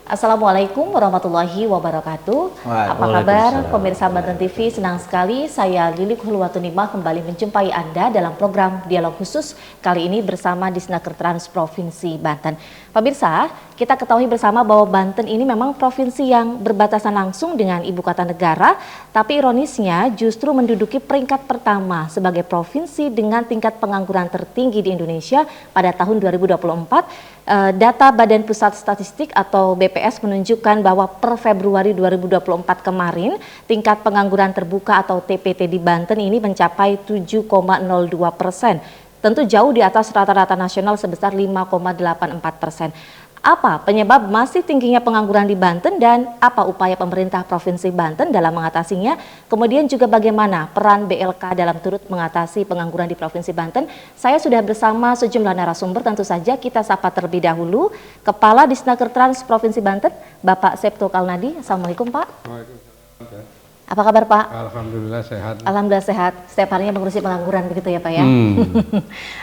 Assalamualaikum warahmatullahi wabarakatuh. Apa kabar pemirsa Banten TV? Senang sekali saya Lilik Hulwatunimah kembali menjumpai Anda dalam program Dialog Khusus kali ini bersama Disnaker Trans Provinsi Banten. Pemirsa, kita ketahui bersama bahwa Banten ini memang provinsi yang berbatasan langsung dengan ibu kota negara, tapi ironisnya justru menduduki peringkat pertama sebagai provinsi dengan tingkat pengangguran tertinggi di Indonesia pada tahun 2024. Data Badan Pusat Statistik atau BPS menunjukkan bahwa per Februari 2024 kemarin tingkat pengangguran terbuka atau TPT di Banten ini mencapai 7,02%. Tentu jauh di atas rata-rata nasional sebesar 5,84%. Apa penyebab masih tingginya pengangguran di Banten dan apa upaya pemerintah Provinsi Banten dalam mengatasinya? Kemudian juga bagaimana peran BLK dalam turut mengatasi pengangguran di Provinsi Banten? Saya sudah bersama sejumlah narasumber, tentu saja kita sapa terlebih dahulu Kepala Disnaker Trans Provinsi Banten, Bapak Septo Kalnadi. Assalamualaikum Pak. Waalaikumsalam. Apa kabar Pak? Alhamdulillah sehat. Alhamdulillah sehat. Setiap harinya mengurusi pengangguran begitu ya Pak ya.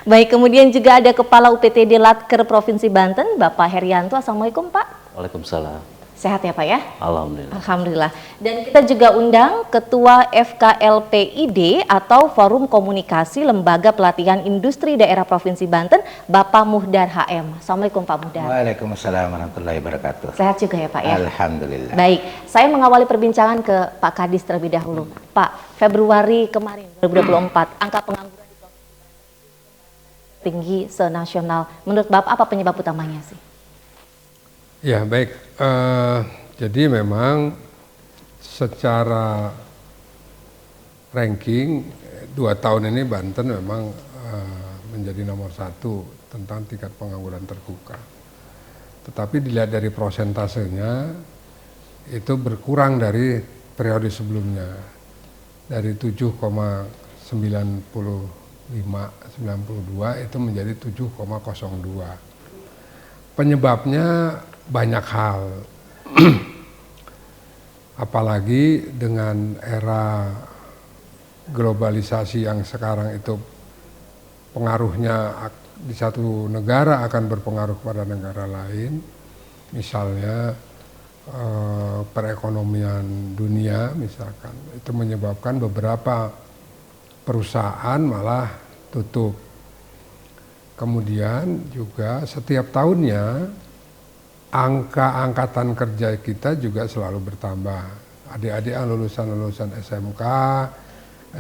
Baik, kemudian juga ada Kepala UPTD Latker Provinsi Banten, Bapak Herianto. Assalamualaikum Pak. Waalaikumsalam. Sehat ya Pak ya? Alhamdulillah. Alhamdulillah. Dan kita juga undang Ketua FKLPID atau Forum Komunikasi Lembaga Pelatihan Industri Daerah Provinsi Banten, Bapak Muhdar HM. Assalamualaikum Pak Muhdar. Waalaikumsalam warahmatullahi wabarakatuh. Sehat juga ya Pak ya? Alhamdulillah. Baik, saya mengawali perbincangan ke Pak Kadis terlebih dahulu. Pak, Februari kemarin 2024, angka pengangguran di Provinsi Banten tinggi senasional. Menurut Bapak apa penyebab utamanya sih? Ya baik, jadi memang secara ranking 2 tahun ini Banten memang menjadi nomor 1 tentang tingkat pengangguran terbuka. Tetapi dilihat dari prosentasenya itu berkurang dari periode sebelumnya, dari 7,92 itu menjadi 7,02. Penyebabnya banyak hal, apalagi dengan era globalisasi yang sekarang itu pengaruhnya di satu negara akan berpengaruh pada negara lain, misalnya perekonomian dunia misalkan, itu menyebabkan beberapa perusahaan malah tutup. Kemudian juga setiap tahunnya angka angkatan kerja kita juga selalu bertambah. Adik-adik yang lulusan SMK,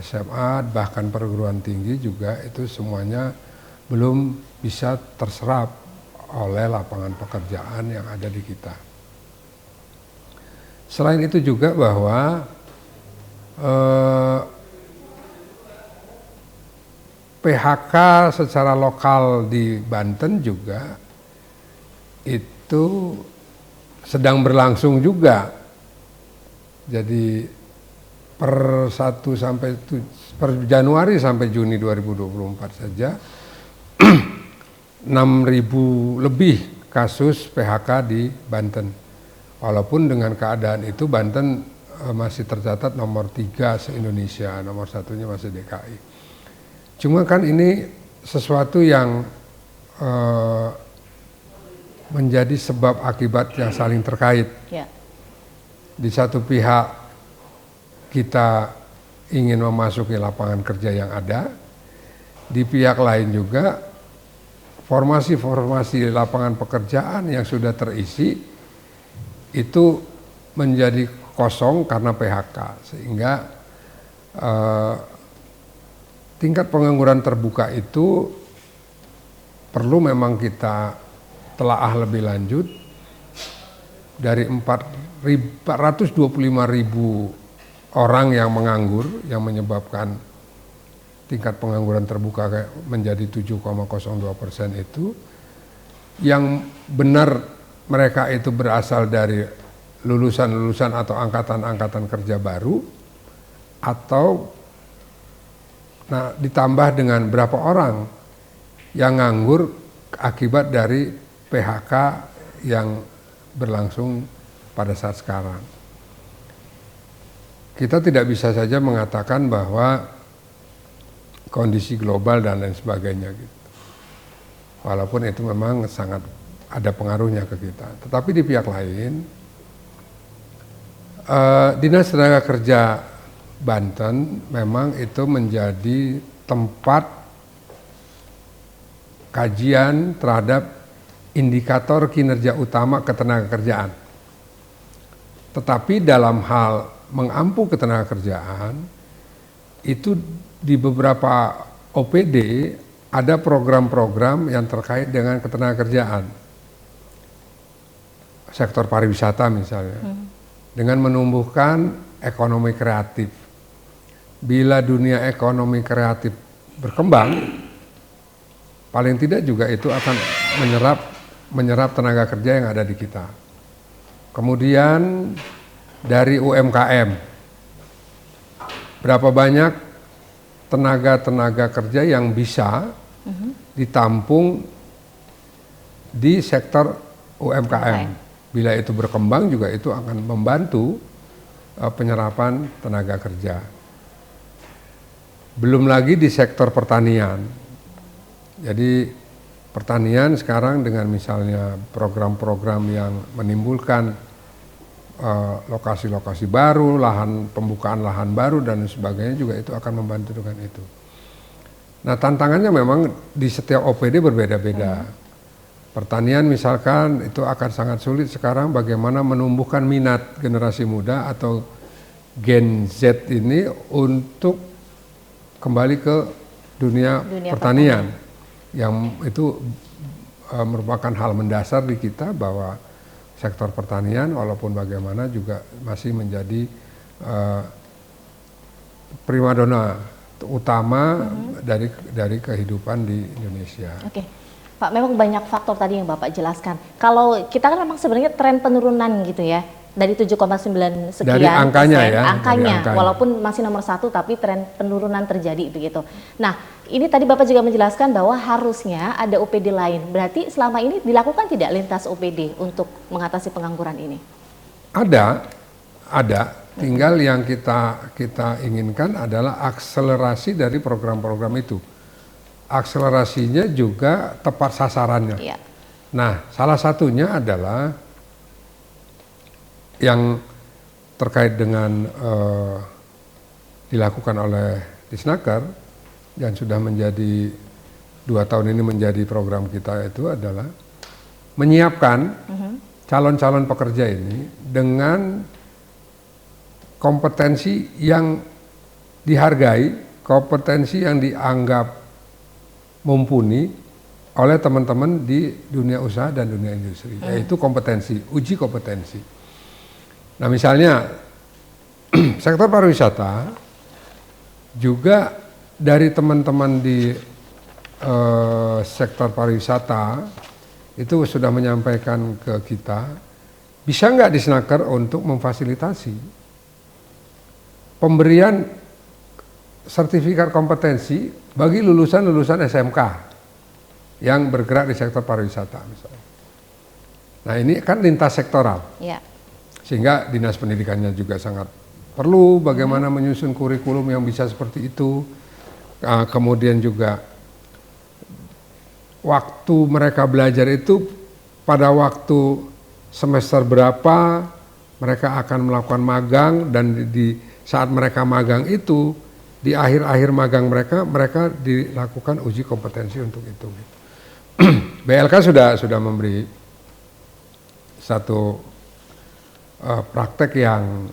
SMA, bahkan perguruan tinggi juga itu semuanya belum bisa terserap oleh lapangan pekerjaan yang ada di kita. Selain itu juga bahwa PHK secara lokal di Banten juga itu sedang berlangsung juga. Jadi per Januari sampai Juni 2024 saja 6.000 lebih kasus PHK di Banten. Walaupun dengan keadaan itu Banten masih tercatat nomor 3 se-Indonesia, nomor 1-nya masih DKI. Cuma kan ini sesuatu yang menjadi sebab akibat yang saling terkait. Ya. Di satu pihak kita ingin memasuki lapangan kerja yang ada, di pihak lain juga formasi-formasi lapangan pekerjaan yang sudah terisi itu menjadi kosong karena PHK, sehingga tingkat pengangguran terbuka itu perlu memang kita telaah lebih lanjut. Dari 425.000 orang yang menganggur, yang menyebabkan tingkat pengangguran terbuka menjadi 7,02% itu, yang benar mereka itu berasal dari lulusan-lulusan atau angkatan-angkatan kerja baru, atau ditambah dengan berapa orang yang nganggur akibat dari PHK yang berlangsung pada saat sekarang. Kita tidak bisa saja mengatakan bahwa kondisi global dan lain sebagainya gitu. Walaupun itu memang sangat ada pengaruhnya ke kita. Tetapi di pihak lain, Dinas Tenaga Kerja Banten memang itu menjadi tempat kajian terhadap indikator kinerja utama ketenagakerjaan. Tetapi dalam hal mengampu ketenagakerjaan, itu di beberapa OPD ada program-program yang terkait dengan ketenagakerjaan. Sektor pariwisata misalnya, dengan menumbuhkan ekonomi kreatif. Bila dunia ekonomi kreatif berkembang, paling tidak juga itu akan menyerap tenaga kerja yang ada di kita. Kemudian dari UMKM, berapa banyak tenaga kerja yang bisa ditampung di sektor UMKM. Bila itu berkembang juga itu akan membantu penyerapan tenaga kerja. Belum lagi di sektor pertanian. Jadi pertanian sekarang dengan misalnya program-program yang menimbulkan lokasi-lokasi baru, pembukaan lahan baru dan sebagainya juga itu akan membantu dengan itu. Nah, tantangannya memang di setiap OPD berbeda-beda. Pertanian misalkan itu akan sangat sulit sekarang bagaimana menumbuhkan minat generasi muda atau Gen Z ini untuk kembali ke dunia pertanian. Yang itu merupakan hal mendasar di kita bahwa sektor pertanian walaupun bagaimana juga masih menjadi primadona utama dari kehidupan di Indonesia. Oke, Pak, memang banyak faktor tadi yang Bapak jelaskan. Kalau kita kan memang sebenarnya tren penurunan gitu ya, dari 7,9 sekian dari angkanya persen, ya, angkanya, walaupun masih nomor 1 tapi tren penurunan terjadi begitu. Nah, ini tadi Bapak juga menjelaskan bahwa harusnya ada OPD lain. Berarti selama ini dilakukan tidak lintas OPD untuk mengatasi pengangguran ini? Ada. Tinggal yang kita inginkan adalah akselerasi dari program-program itu. Akselerasinya juga tepat sasarannya. Iya. Nah, salah satunya adalah yang terkait dengan dilakukan oleh Disnaker dan sudah menjadi 2 tahun ini menjadi program kita itu adalah menyiapkan calon-calon pekerja ini dengan kompetensi yang dihargai, kompetensi yang dianggap mumpuni oleh teman-teman di dunia usaha dan dunia industri, yaitu kompetensi, uji kompetensi. Nah, misalnya sektor pariwisata juga dari teman-teman di sektor pariwisata itu sudah menyampaikan ke kita, bisa nggak Disnaker untuk memfasilitasi pemberian sertifikat kompetensi bagi lulusan-lulusan SMK yang bergerak di sektor pariwisata misalnya. Nah, ini kan lintas sektoral. Ya. Sehingga Dinas Pendidikannya juga sangat perlu bagaimana menyusun kurikulum yang bisa seperti itu. Kemudian juga waktu mereka belajar itu pada waktu semester berapa mereka akan melakukan magang, dan di saat mereka magang itu di akhir-akhir magang mereka dilakukan uji kompetensi untuk itu. BLK sudah memberi satu praktek yang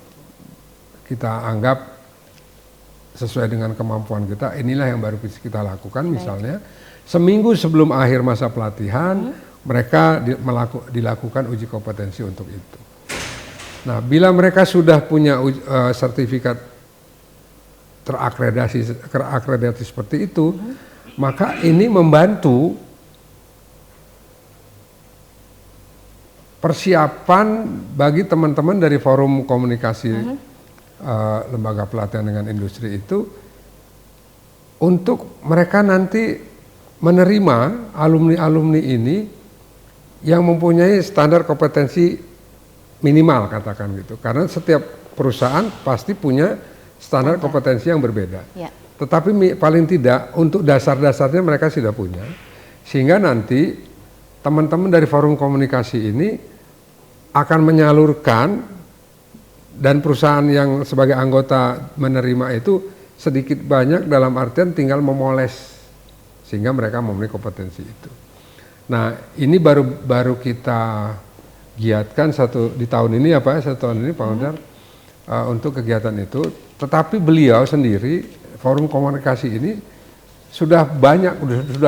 kita anggap sesuai dengan kemampuan kita. Inilah yang baru kita lakukan. Misalnya seminggu sebelum akhir masa pelatihan mereka dilakukan uji kompetensi untuk itu. Nah, bila mereka sudah punya sertifikat terakreditasi seperti itu, maka ini membantu persiapan bagi teman-teman dari forum komunikasi lembaga pelatihan dengan industri itu untuk mereka nanti menerima alumni-alumni ini yang mempunyai standar kompetensi minimal, katakan gitu. Karena setiap perusahaan pasti punya standar kompetensi yang berbeda. Ya. Tetapi paling tidak untuk dasar-dasarnya mereka sudah punya. Sehingga nanti teman-teman dari forum komunikasi ini akan menyalurkan, dan perusahaan yang sebagai anggota menerima itu sedikit banyak dalam artian tinggal memoles sehingga mereka memenuhi kompetensi itu. Nah, ini baru kita giatkan di tahun ini ya Pak, satu tahun ini Pak Udar untuk kegiatan itu. Tetapi beliau sendiri, forum komunikasi ini sudah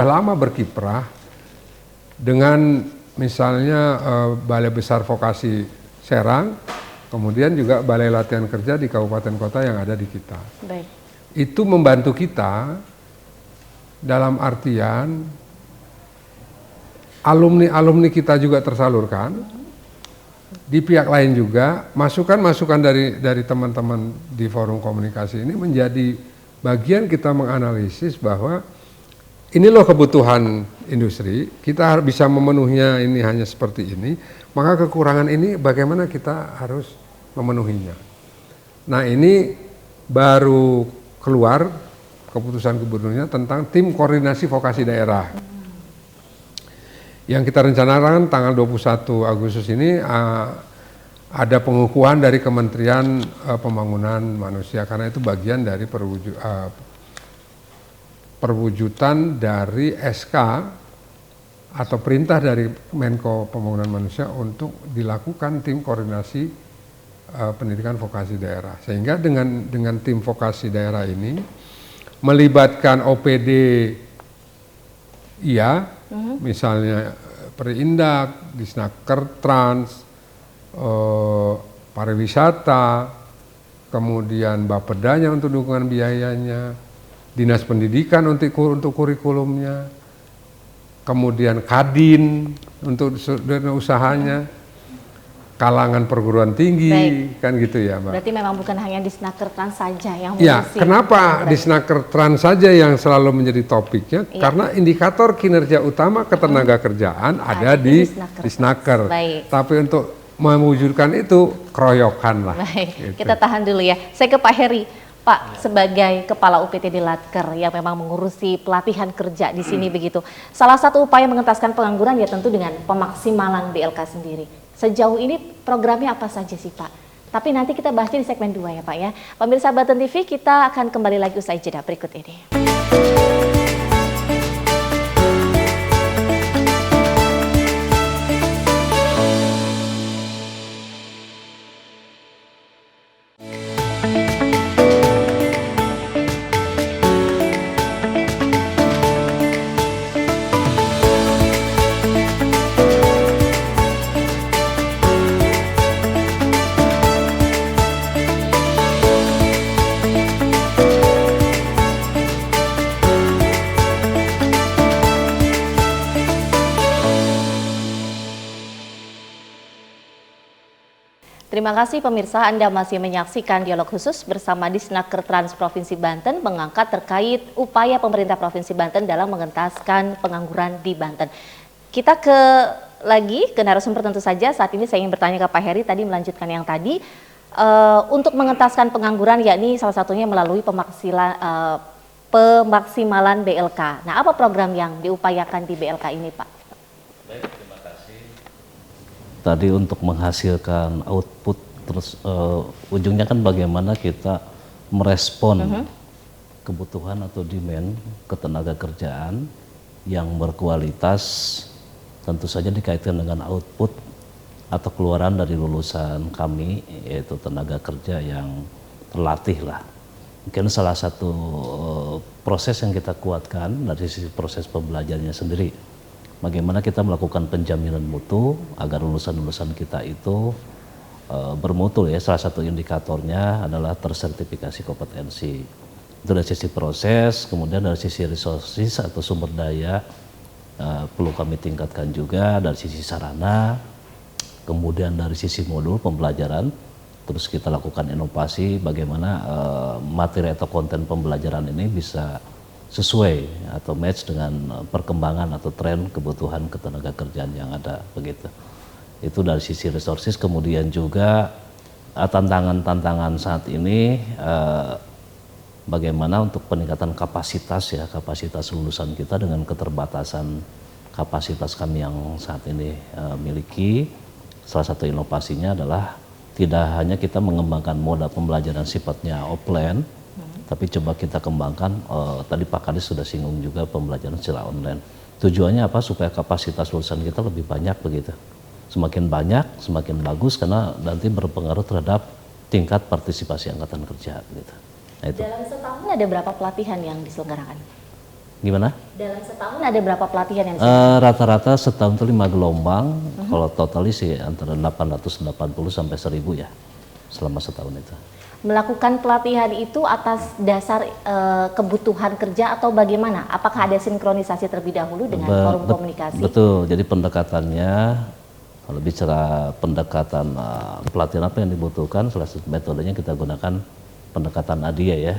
lama berkiprah dengan misalnya Balai Besar Vokasi Serang, kemudian juga Balai Latihan Kerja di kabupaten kota yang ada di kita. Baik. Itu membantu kita dalam artian alumni-alumni kita juga tersalurkan, di pihak lain juga masukan-masukan dari teman-teman di forum komunikasi ini menjadi bagian kita menganalisis bahwa ini loh kebutuhan industri, kita bisa memenuhinya ini hanya seperti ini, maka kekurangan ini bagaimana kita harus memenuhinya. Nah, ini baru keluar keputusan gubernurnya tentang tim koordinasi vokasi daerah. Yang kita rencanakan tanggal 21 Agustus ini ada pengukuhan dari Kementerian Pembangunan Manusia, karena itu bagian dari perwujudan dari SK atau perintah dari Menko Pembangunan Manusia untuk dilakukan tim koordinasi pendidikan vokasi daerah. Sehingga dengan tim vokasi daerah ini melibatkan OPD, misalnya Perindak, Disnaker Trans, pariwisata, kemudian Bapedanya untuk dukungan biayanya, Dinas Pendidikan untuk kurikulumnya, kemudian Kadin untuk usahanya, kalangan perguruan tinggi. Baik. Kan gitu ya Mbak. Berarti memang bukan hanya Disnaker Trans saja yang ya, kenapa Disnaker Trans saja yang selalu menjadi topiknya? Ya. Karena indikator kinerja utama ketenaga kerjaan ada di Disnaker. Tapi untuk mewujudkan itu keroyokan lah. Baik, gitu. Kita tahan dulu ya. Saya ke Pak Heri. Pak, sebagai Kepala UPT di Latker yang memang mengurusi pelatihan kerja di sini begitu. Salah satu upaya mengentaskan pengangguran ya tentu dengan pemaksimalan BLK sendiri. Sejauh ini programnya apa saja sih Pak? Tapi nanti kita bahasnya di segmen 2 ya Pak ya. Pemirsa Banten TV, kita akan kembali lagi usai jeda berikut ini. Terima kasih pemirsa, Anda masih menyaksikan dialog khusus bersama Disnaker Trans Provinsi Banten mengangkat terkait upaya pemerintah Provinsi Banten dalam mengentaskan pengangguran di Banten. Kita ke narasumber tentu saja. Saat ini saya ingin bertanya ke Pak Heri, tadi melanjutkan yang tadi untuk mengentaskan pengangguran, yakni salah satunya melalui pemaksimalan BLK. Nah, apa program yang diupayakan di BLK ini Pak? Baik, terima kasih. Tadi untuk menghasilkan output, terus ujungnya kan bagaimana kita merespon kebutuhan atau demand ketenaga kerjaan yang berkualitas, tentu saja dikaitkan dengan output atau keluaran dari lulusan kami, yaitu tenaga kerja yang terlatih lah. Mungkin salah satu proses yang kita kuatkan dari sisi proses pembelajarannya sendiri. Bagaimana kita melakukan penjaminan mutu agar lulusan-lulusan kita itu bermutu ya. Salah satu indikatornya adalah tersertifikasi kompetensi. Itu dari sisi proses, kemudian dari sisi resources atau sumber daya perlu kami tingkatkan juga, dari sisi sarana, kemudian dari sisi modul pembelajaran, terus kita lakukan inovasi bagaimana materi atau konten pembelajaran ini bisa sesuai atau match dengan perkembangan atau tren kebutuhan ketenaga kerjaan yang ada begitu. Itu dari sisi resources. Kemudian juga tantangan-tantangan saat ini bagaimana untuk peningkatan kapasitas ya, kapasitas lulusan kita dengan keterbatasan kapasitas kami yang saat ini miliki. Salah satu inovasinya adalah tidak hanya kita mengembangkan moda pembelajaran sifatnya offline, tapi coba kita kembangkan, tadi Pak Kadis sudah singgung juga pembelajaran secara online. Tujuannya apa? Supaya kapasitas lulusan kita lebih banyak begitu. Semakin banyak, semakin bagus karena nanti berpengaruh terhadap tingkat partisipasi angkatan kerja gitu. Nah, itu. Dalam setahun ada berapa pelatihan yang diselenggarakan? Gimana? Dalam setahun ada berapa pelatihan yang diselenggarakan? Rata-rata setahun itu 5 gelombang, kalau totalnya sih antara 880 sampai 1000 ya selama setahun itu. Melakukan pelatihan itu atas dasar kebutuhan kerja atau bagaimana? Apakah ada sinkronisasi terlebih dahulu dengan forum komunikasi? Betul, jadi pendekatannya, kalau bicara pendekatan pelatihan apa yang dibutuhkan, salah satu metodenya kita gunakan pendekatan ADIA ya,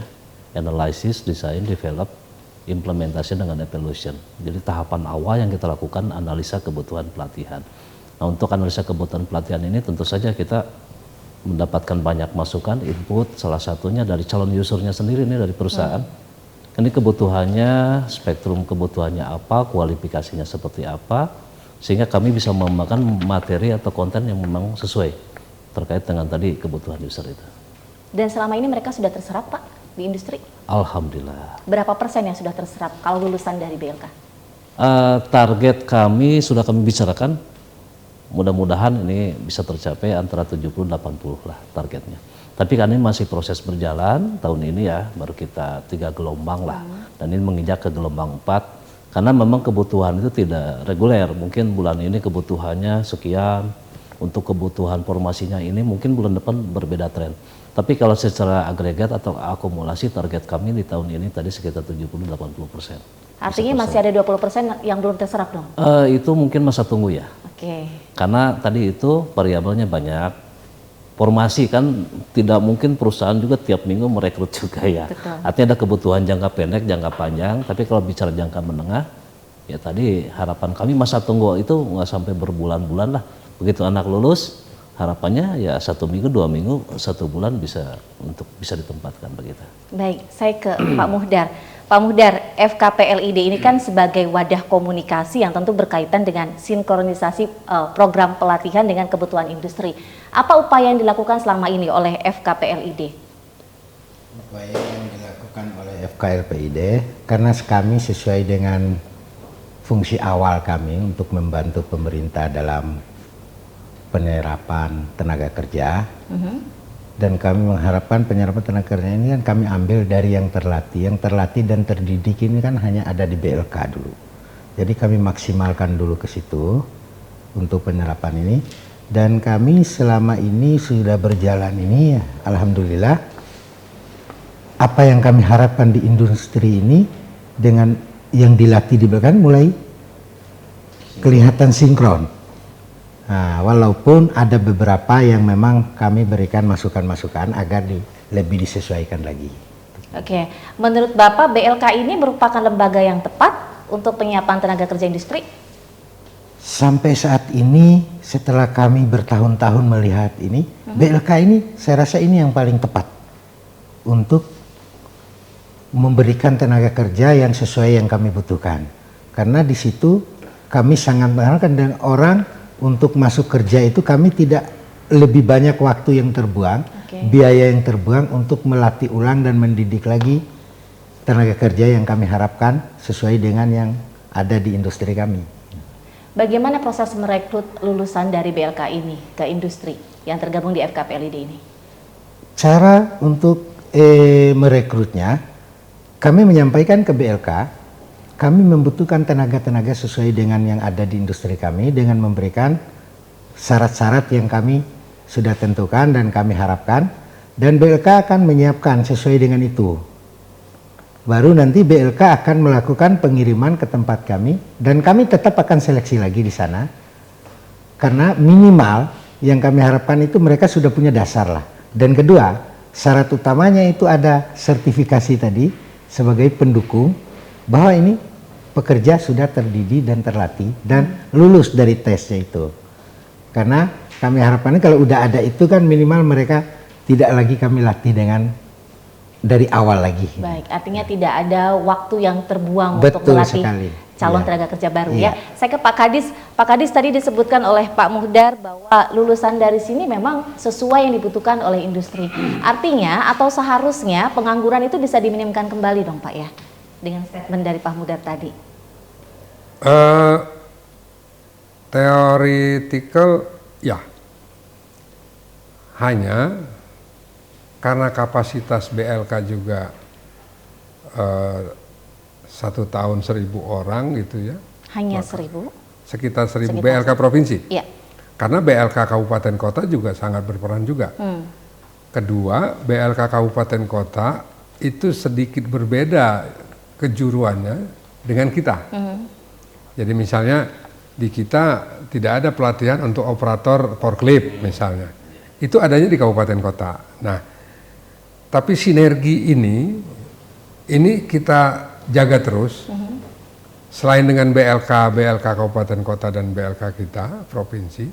Analysis, Design, Develop, Implementasi dengan Evaluation. Jadi tahapan awal yang kita lakukan analisa kebutuhan pelatihan. Nah, untuk analisa kebutuhan pelatihan ini tentu saja kita mendapatkan banyak masukan, input, salah satunya dari calon usernya sendiri nih dari perusahaan. Ini kebutuhannya, spektrum kebutuhannya apa, kualifikasinya seperti apa, sehingga kami bisa mengembangkan materi atau konten yang memang sesuai terkait dengan tadi kebutuhan user itu. Dan selama ini mereka sudah terserap Pak di industri? Alhamdulillah. Berapa persen yang sudah terserap kalau lulusan dari BLK? Target kami sudah kami bicarakan, mudah-mudahan ini bisa tercapai antara 70-80 lah targetnya. Tapi kan ini masih proses berjalan, tahun ini ya baru kita 3 gelombang lah, dan ini menginjak ke gelombang 4, karena memang kebutuhan itu tidak reguler. Mungkin bulan ini kebutuhannya sekian, untuk kebutuhan formasinya ini mungkin bulan depan berbeda tren. Tapi kalau secara agregat atau akumulasi target kami di tahun ini tadi sekitar 70-80%. Artinya masih ada 20% yang belum terserap dong? Itu mungkin masa tunggu ya. Oke. Karena tadi itu variabelnya banyak. Formasi kan tidak mungkin perusahaan juga tiap minggu merekrut juga ya. Betul. Artinya ada kebutuhan jangka pendek, jangka panjang. Tapi kalau bicara jangka menengah, ya tadi harapan kami masa tunggu itu nggak sampai berbulan-bulan lah. Begitu anak lulus, harapannya ya 1 minggu, 2 minggu, 1 bulan bisa ditempatkan begitu. Baik, saya ke Pak Muhdar. Pak Muhdar, FKPLID ini kan sebagai wadah komunikasi yang tentu berkaitan dengan sinkronisasi program pelatihan dengan kebutuhan industri. Apa upaya yang dilakukan selama ini oleh FKPLID? Upaya yang dilakukan oleh FKPLID karena kami sesuai dengan fungsi awal kami untuk membantu pemerintah dalam penyerapan tenaga kerja. Dan kami mengharapkan penyerapan tenaga kerja ini kan kami ambil dari yang terlatih dan terdidik ini kan hanya ada di BLK dulu. Jadi kami maksimalkan dulu ke situ untuk penyerapan ini, dan kami selama ini sudah berjalan ini ya, alhamdulillah apa yang kami harapkan di industri ini dengan yang dilatih di BLK mulai kelihatan sinkron. Nah, walaupun ada beberapa yang memang kami berikan masukan-masukan agar lebih disesuaikan lagi. Oke, menurut Bapak BLK ini merupakan lembaga yang tepat untuk penyiapan tenaga kerja industri? Sampai saat ini setelah kami bertahun-tahun melihat ini, BLK ini saya rasa ini yang paling tepat untuk memberikan tenaga kerja yang sesuai yang kami butuhkan. Karena di situ kami sangat mengharapkan dan orang untuk masuk kerja itu kami tidak lebih banyak waktu yang terbuang, biaya yang terbuang untuk melatih ulang dan mendidik lagi tenaga kerja yang kami harapkan sesuai dengan yang ada di industri kami. Bagaimana proses merekrut lulusan dari BLK ini ke industri yang tergabung di FKPLID ini? Cara untuk merekrutnya, kami menyampaikan ke BLK, kami membutuhkan tenaga-tenaga sesuai dengan yang ada di industri kami dengan memberikan syarat-syarat yang kami sudah tentukan dan kami harapkan, dan BLK akan menyiapkan sesuai dengan itu. Baru nanti BLK akan melakukan pengiriman ke tempat kami dan kami tetap akan seleksi lagi di sana. Karena minimal yang kami harapkan itu mereka sudah punya dasar lah. Dan kedua, syarat utamanya itu ada sertifikasi tadi sebagai pendukung bahwa ini pekerja sudah terdidik dan terlatih dan lulus dari tesnya itu. Karena kami harapannya kalau udah ada itu kan minimal mereka tidak lagi kami latih dengan dari awal lagi. Baik, artinya tidak ada waktu yang terbuang Betul untuk melatih sekali. calon Iya. tenaga kerja baru Iya. ya. Saya ke Pak Kadis. Pak Kadis, tadi disebutkan oleh Pak Muhdar bahwa lulusan dari sini memang sesuai yang dibutuhkan oleh industri. Artinya atau seharusnya pengangguran itu bisa diminimkan kembali dong Pak ya, dengan statement dari Pak Muhdar tadi. Theoretical ya, hanya karena kapasitas BLK juga 1 tahun 1.000 orang gitu ya, Hanya 1.000? sekitar 1.000 Sekitar BLK provinsi. Iya. Karena BLK kabupaten kota juga sangat berperan juga. Kedua, BLK kabupaten kota itu sedikit berbeda kejuruannya dengan kita. Jadi misalnya di kita tidak ada pelatihan untuk operator forklift misalnya. Itu adanya di kabupaten kota. Nah, tapi sinergi ini kita jaga terus. Selain dengan BLK kabupaten kota dan BLK kita provinsi,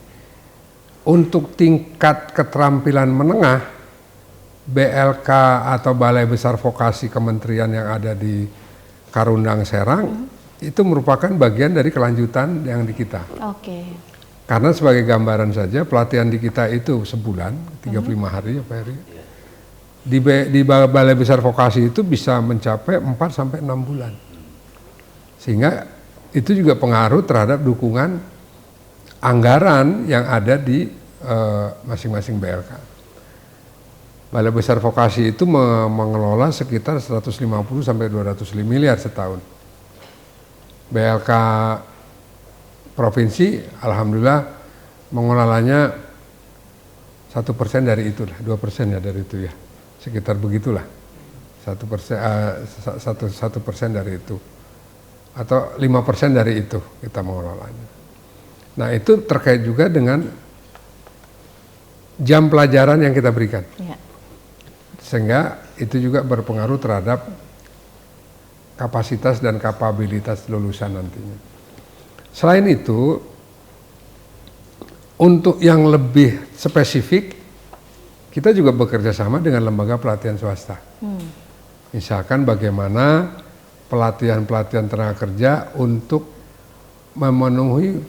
untuk tingkat keterampilan menengah, BLK atau Balai Besar Vokasi Kementerian yang ada di Karundang Serang itu merupakan bagian dari kelanjutan yang di kita. Oke. Karena sebagai gambaran saja pelatihan di kita itu sebulan 35 hari ya Pak Heri. Di Balai Besar Vokasi itu bisa mencapai 4 sampai 6 bulan. Sehingga itu juga pengaruh terhadap dukungan anggaran yang ada di masing-masing BLK. Balai Besar Vokasi itu mengelola sekitar 150 sampai 200 miliar setahun. BLK provinsi, alhamdulillah mengelolanya 1% dari itu lah, 2% ya dari itu ya, sekitar begitulah, 1% dari itu, atau 5% dari itu kita mengelolanya. Nah itu terkait juga dengan jam pelajaran yang kita berikan, sehingga itu juga berpengaruh terhadap kapasitas dan kapabilitas lulusan nantinya. Selain itu, untuk yang lebih spesifik, kita juga bekerja sama dengan lembaga pelatihan swasta. Misalkan bagaimana pelatihan-pelatihan tenaga kerja untuk memenuhi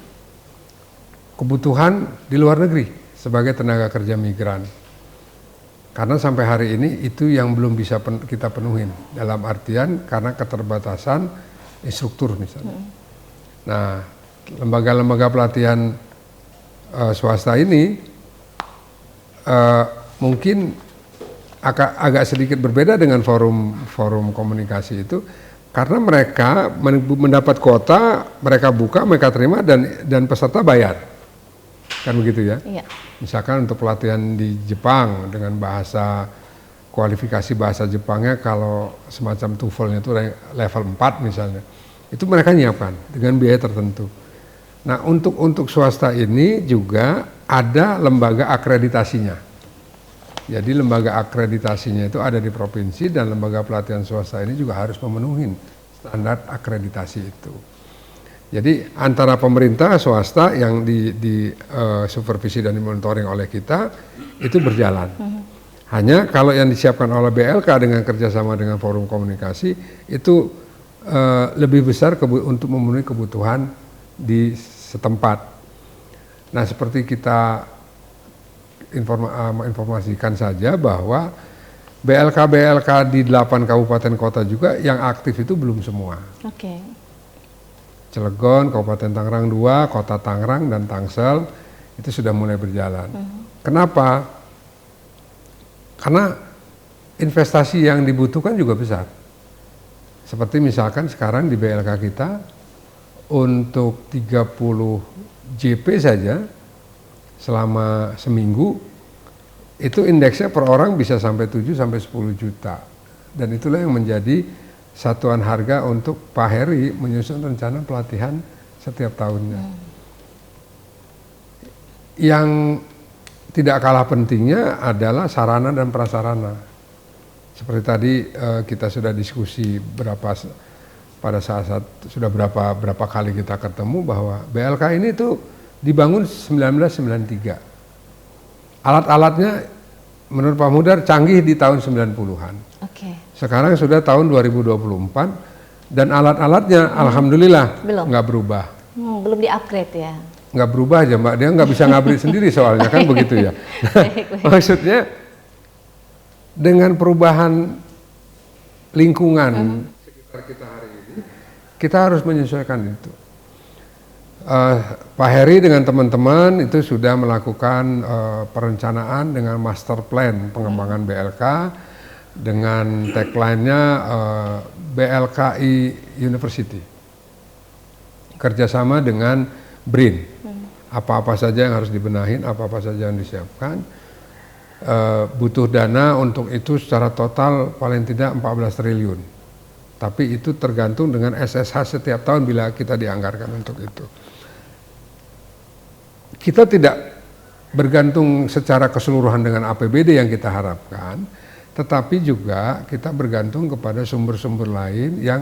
kebutuhan di luar negeri sebagai tenaga kerja migran. Karena sampai hari ini itu yang belum bisa kita penuhin, dalam artian karena keterbatasan instruktur misalnya. Nah, lembaga-lembaga pelatihan swasta ini mungkin agak sedikit berbeda dengan forum komunikasi itu, karena mereka mendapat kuota, mereka buka, mereka terima dan peserta bayar, kan begitu ya? Iya. Misalkan untuk pelatihan di Jepang dengan kualifikasi bahasa Jepangnya kalau semacam TOEFL-nya itu level 4 misalnya, itu mereka nyiapkan dengan biaya tertentu. Nah untuk swasta ini juga ada lembaga akreditasinya. Jadi lembaga akreditasinya itu ada di provinsi, dan lembaga pelatihan swasta ini juga harus memenuhi standar akreditasi itu. Jadi antara pemerintah swasta yang di supervisi dan dimonitoring oleh kita itu berjalan. Hanya kalau yang disiapkan oleh BLK dengan kerjasama dengan forum komunikasi itu lebih besar untuk memenuhi kebutuhan di setempat. Nah seperti kita informasikan saja bahwa BLK di 8 kabupaten kota juga yang aktif itu belum semua. Cilegon, Kabupaten Tangerang 2, Kota Tangerang dan Tangsel itu sudah mulai berjalan. Kenapa? Karena investasi yang dibutuhkan juga besar. Seperti misalkan sekarang di BLK kita untuk 30 JP saja selama seminggu itu indeksnya per orang bisa sampai 7 sampai 10 juta. Dan itulah yang menjadi satuan harga untuk Pak Heri menyusun rencana pelatihan setiap tahunnya. yang tidak kalah pentingnya adalah sarana dan prasarana. Seperti tadi kita sudah diskusi pada saat sudah berapa kali kita ketemu bahwa BLK ini tuh dibangun 1993. Alat-alatnya menurut Pak Mudar canggih di tahun 90-an. Oke. Sekarang sudah tahun 2024 dan alat-alatnya alhamdulillah nggak berubah. Belum di-upgrade ya? Nggak berubah aja Mbak, dia nggak bisa ngabrik sendiri soalnya kan begitu ya. Maksudnya dengan perubahan lingkungan sekitar kita hari ini, kita harus menyesuaikan itu. Pak Heri dengan teman-teman itu sudah melakukan perencanaan dengan master plan pengembangan BLK dengan tagline-nya BLKI University, kerjasama dengan BRIN. Apa-apa saja yang harus dibenahin, apa-apa saja yang disiapkan. Butuh dana untuk itu secara total paling tidak 14 triliun. Tapi itu tergantung dengan SSH setiap tahun bila kita dianggarkan untuk itu. Kita tidak bergantung secara keseluruhan dengan APBD yang kita harapkan, tetapi juga kita bergantung kepada sumber-sumber lain yang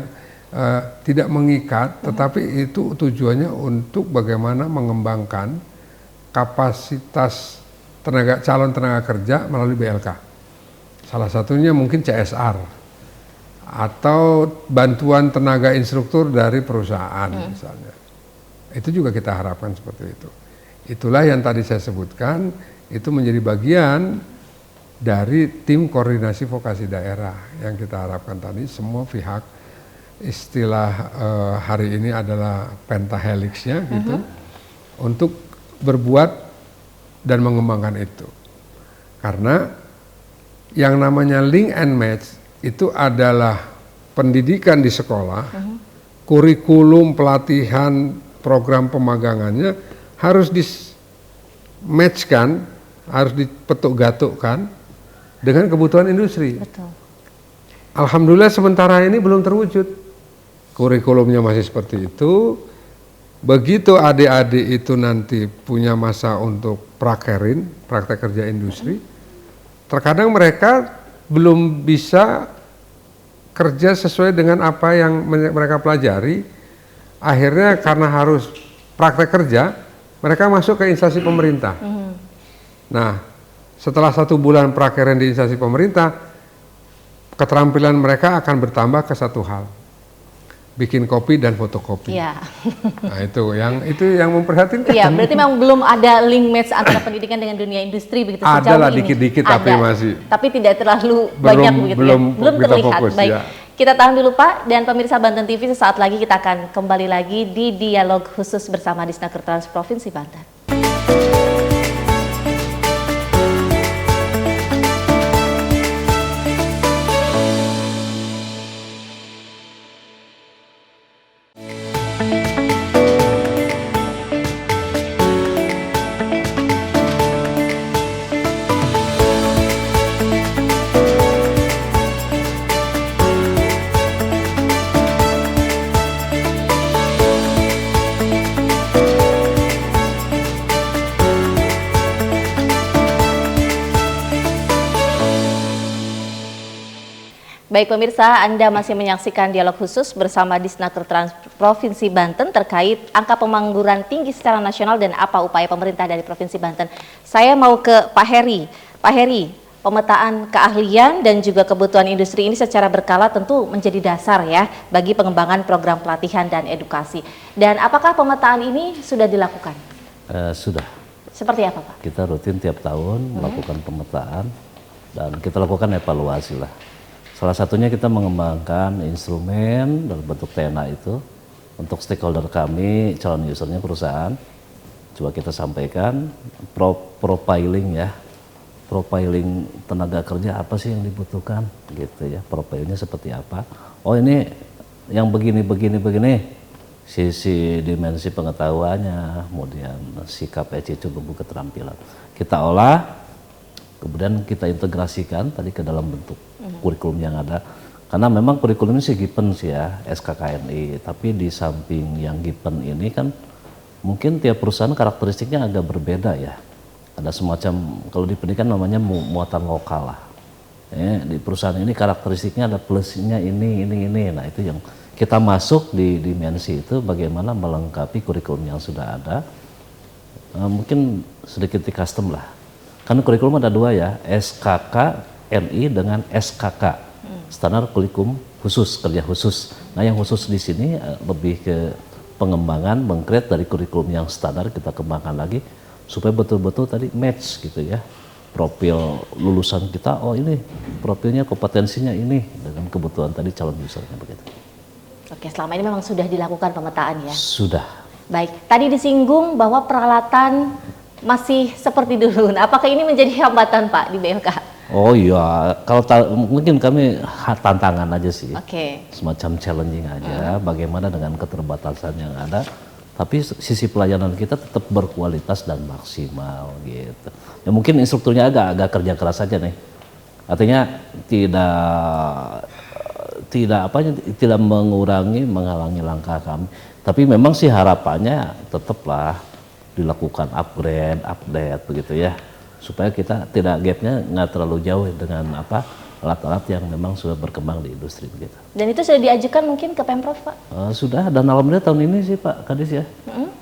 tidak mengikat, tetapi itu tujuannya untuk bagaimana mengembangkan kapasitas calon tenaga kerja melalui BLK. Salah satunya mungkin CSR atau bantuan tenaga instruktur dari perusahaan misalnya. Itu juga kita harapkan seperti itu. Itulah yang tadi saya sebutkan, itu menjadi bagian dari tim koordinasi vokasi daerah yang kita harapkan tadi semua pihak. Istilah hari ini adalah pentahelix-nya gitu, untuk berbuat dan mengembangkan itu. Karena yang namanya link and match itu adalah pendidikan di sekolah, kurikulum, pelatihan, program pemagangannya harus di-matchkan, harus dipetuk-gatukkan dengan kebutuhan industri. Betul. Alhamdulillah sementara ini belum terwujud. Kurikulumnya masih seperti itu. Begitu adik-adik itu nanti punya masa untuk praktek kerja industri, terkadang mereka belum bisa kerja sesuai dengan apa yang mereka pelajari. Akhirnya karena harus praktek kerja, mereka masuk ke instansi pemerintah. Nah, setelah 1 bulan prakerin di instansi pemerintah, keterampilan mereka akan bertambah ke satu hal. Bikin kopi dan fotokopi. Iya. Nah itu yang memprihatinkan. Iya, berarti memang belum ada link match antara pendidikan dengan dunia industri begitu sejauh ini. Adalah dikit-dikit tapi masih. Tapi tidak terlalu banyak begitu belum ya. Belum kita terlihat. fokus, Baik. ya. Kita tahan dulu Pak, dan pemirsa Banten TV sesaat lagi kita akan kembali lagi di dialog khusus bersama Disnaker Trans Provinsi Banten. Baik pemirsa, Anda masih menyaksikan dialog khusus bersama Disnaker Trans Provinsi Banten terkait angka pengangguran tinggi secara nasional dan apa upaya pemerintah dari Provinsi Banten. Saya mau ke Pak Heri. Pak Heri, pemetaan keahlian dan juga kebutuhan industri ini secara berkala tentu menjadi dasar ya bagi pengembangan program pelatihan dan edukasi. Dan apakah pemetaan ini sudah dilakukan? Sudah. Seperti apa Pak? Kita rutin tiap tahun melakukan pemetaan dan kita lakukan evaluasi lah. Salah satunya kita mengembangkan instrumen dalam bentuk TENA itu untuk stakeholder kami, calon usernya perusahaan. Coba kita sampaikan profiling ya, profiling tenaga kerja apa sih yang dibutuhkan gitu ya, profilnya seperti apa. Oh ini yang begini, sisi dimensi pengetahuannya, kemudian sikap attitude, keterampilan. Kita olah, kemudian kita integrasikan tadi ke dalam bentuk kurikulum yang ada. Karena memang kurikulum ini sih given sih ya, SKKNI. Tapi di samping yang given ini kan mungkin tiap perusahaan karakteristiknya agak berbeda ya. Ada semacam, kalau di pendidikan namanya muatan lokal lah. Di perusahaan ini karakteristiknya ada plusnya ini. Nah itu yang kita masuk di dimensi itu bagaimana melengkapi kurikulum yang sudah ada. Mungkin sedikit di custom lah. Kan kurikulum ada dua ya, SKK NI dengan SKK, standar kurikulum khusus, kerja khusus. Nah yang khusus di sini lebih ke pengembangan, mengcreate dari kurikulum yang standar kita kembangkan lagi supaya betul-betul tadi match gitu ya. Profil lulusan kita, oh ini profilnya, kompetensinya ini dengan kebutuhan tadi calon usernya begitu. Oke, selama ini memang sudah dilakukan pemetaan ya? Sudah. Baik, tadi disinggung bahwa peralatan masih seperti dulu. Nah, apakah ini menjadi hambatan Pak di BLK? Oh iya, kalau mungkin kami tantangan aja sih. Oke. Semacam challenging aja, bagaimana dengan keterbatasan yang ada, tapi sisi pelayanan kita tetap berkualitas dan maksimal gitu. Ya mungkin instrukturnya agak kerja keras aja nih. Artinya tidak mengurangi, menghalangi langkah kami. Tapi memang sih harapannya tetaplah dilakukan upgrade, update begitu ya. Supaya kita tidak gapnya nggak terlalu jauh dengan alat-alat yang memang sudah berkembang di industri begitu. Dan itu sudah diajukan mungkin ke Pemprov Pak? Sudah, dan alhamdulillah tahun ini sih Pak Kadis ya.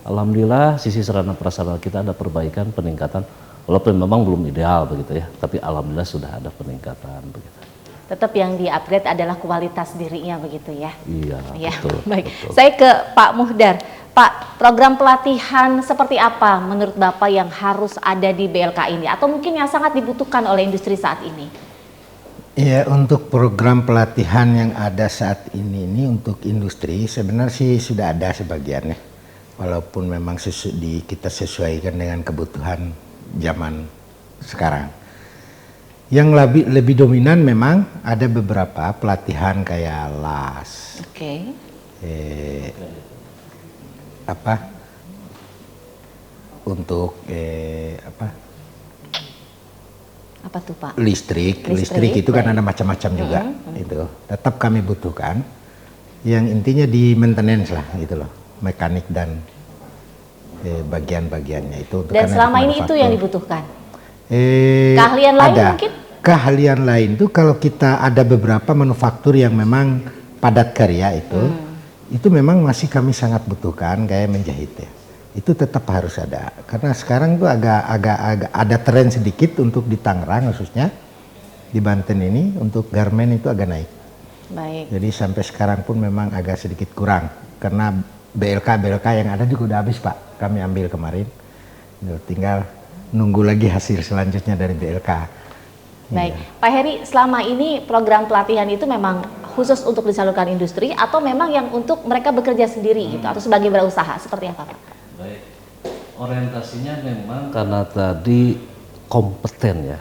Alhamdulillah sisi sarana prasarana kita ada perbaikan, peningkatan. Walaupun memang belum ideal begitu ya, tapi alhamdulillah sudah ada peningkatan begitu. Tetap yang di-upgrade adalah kualitas dirinya begitu ya? Iya, ya, betul. Baik, betul. Saya ke Pak Muhdar. Pak, program pelatihan seperti apa menurut Bapak yang harus ada di BLK ini? Atau mungkin yang sangat dibutuhkan oleh industri saat ini? Ya, untuk program pelatihan yang ada saat ini untuk industri sebenarnya sih sudah ada sebagiannya. Walaupun memang kita sesuaikan dengan kebutuhan zaman sekarang. Yang lebih dominan memang ada beberapa pelatihan kayak LAS. Oke. Untuk apa tuh Pak? Listrik itu kan ada macam-macam juga. Itu tetap kami butuhkan. Yang intinya di maintenance lah gitu loh, mekanik dan bagian-bagiannya itu. Dan selama ini itu yang dibutuhkan. Keahlian lain mungkin? Keahlian lain itu kalau kita ada beberapa manufaktur yang memang padat karya itu memang masih kami sangat butuhkan kayak menjahit ya. Itu tetap harus ada karena sekarang tuh agak ada tren sedikit untuk di Tangerang khususnya di Banten ini untuk garmen itu agak naik. Baik. Jadi sampai sekarang pun memang agak sedikit kurang karena BLK yang ada juga udah habis Pak. Kami ambil kemarin, tinggal nunggu lagi hasil selanjutnya dari BLK. Baik, Iya. Pak Heri, selama ini program pelatihan itu memang khusus untuk disalurkan industri atau memang yang untuk mereka bekerja sendiri gitu atau sebagai wirausaha seperti apa Pak? Baik, orientasinya memang karena tadi kompeten ya,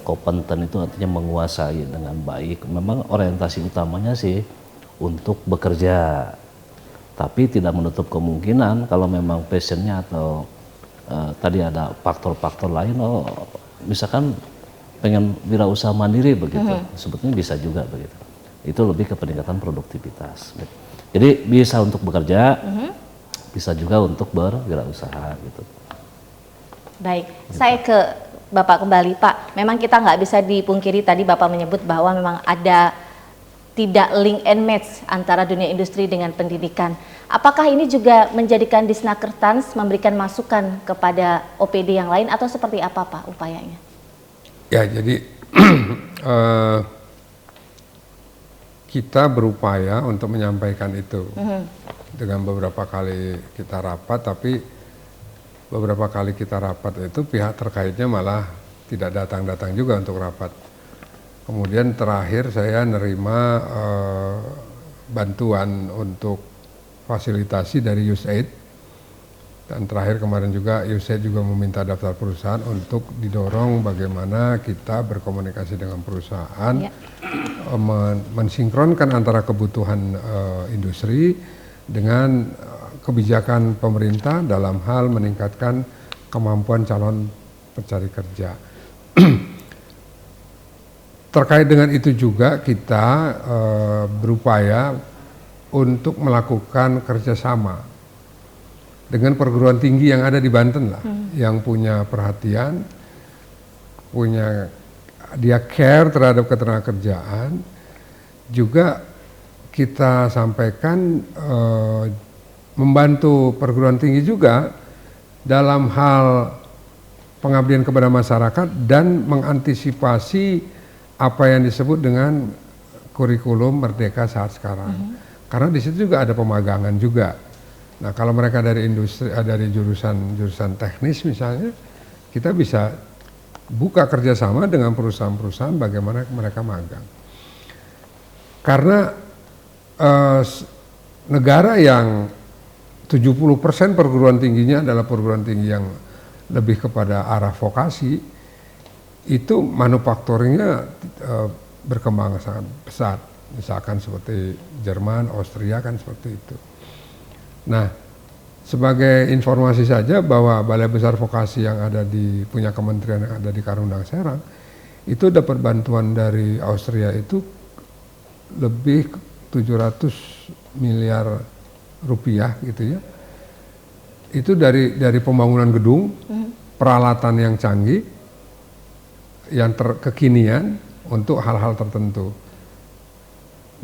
kompeten itu artinya menguasai dengan baik. Memang orientasi utamanya sih untuk bekerja, tapi tidak menutup kemungkinan kalau memang passionnya atau tadi ada faktor-faktor lain, misalkan pengen wirausaha mandiri begitu, sebetulnya bisa juga begitu. Itu lebih ke peningkatan produktivitas. Jadi bisa untuk bekerja, bisa juga untuk berwirausaha gitu. Baik, saya ke Bapak kembali Pak. Memang kita nggak bisa dipungkiri tadi Bapak menyebut bahwa memang ada tidak link and match antara dunia industri dengan pendidikan. Apakah ini juga menjadikan Disnakertans memberikan masukan kepada OPD yang lain atau seperti apa Pak upayanya? Ya, jadi kita berupaya untuk menyampaikan itu dengan beberapa kali kita rapat, tapi beberapa kali kita rapat itu pihak terkaitnya malah tidak datang-datang juga untuk rapat. Kemudian terakhir saya nerima bantuan untuk fasilitasi dari USAID. Dan terakhir kemarin juga USAID juga meminta daftar perusahaan untuk didorong bagaimana kita berkomunikasi dengan perusahaan, mensinkronkan antara kebutuhan industri dengan kebijakan pemerintah dalam hal meningkatkan kemampuan calon pencari kerja. Terkait dengan itu juga kita berupaya untuk melakukan kerjasama dengan perguruan tinggi yang ada di Banten lah, yang punya perhatian, dia care terhadap ketenagakerjaan. Juga kita sampaikan membantu perguruan tinggi juga dalam hal pengabdian kepada masyarakat dan mengantisipasi apa yang disebut dengan kurikulum Merdeka Saat Sekarang. Karena di situ juga ada pemagangan juga. Nah, kalau mereka dari industri, dari jurusan teknis misalnya, kita bisa buka kerjasama dengan perusahaan-perusahaan bagaimana mereka magang. Karena negara yang 70% perguruan tingginya adalah perguruan tinggi yang lebih kepada arah vokasi, itu manufakturingnya berkembang sangat pesat. Misalkan seperti Jerman, Austria kan seperti itu. Nah, sebagai informasi saja bahwa Balai Besar Vokasi yang ada punya kementerian yang ada di Karundang Serang, itu dapat bantuan dari Austria itu lebih 700 miliar rupiah gitu ya. Itu dari pembangunan gedung, peralatan yang canggih, yang kekinian untuk hal-hal tertentu.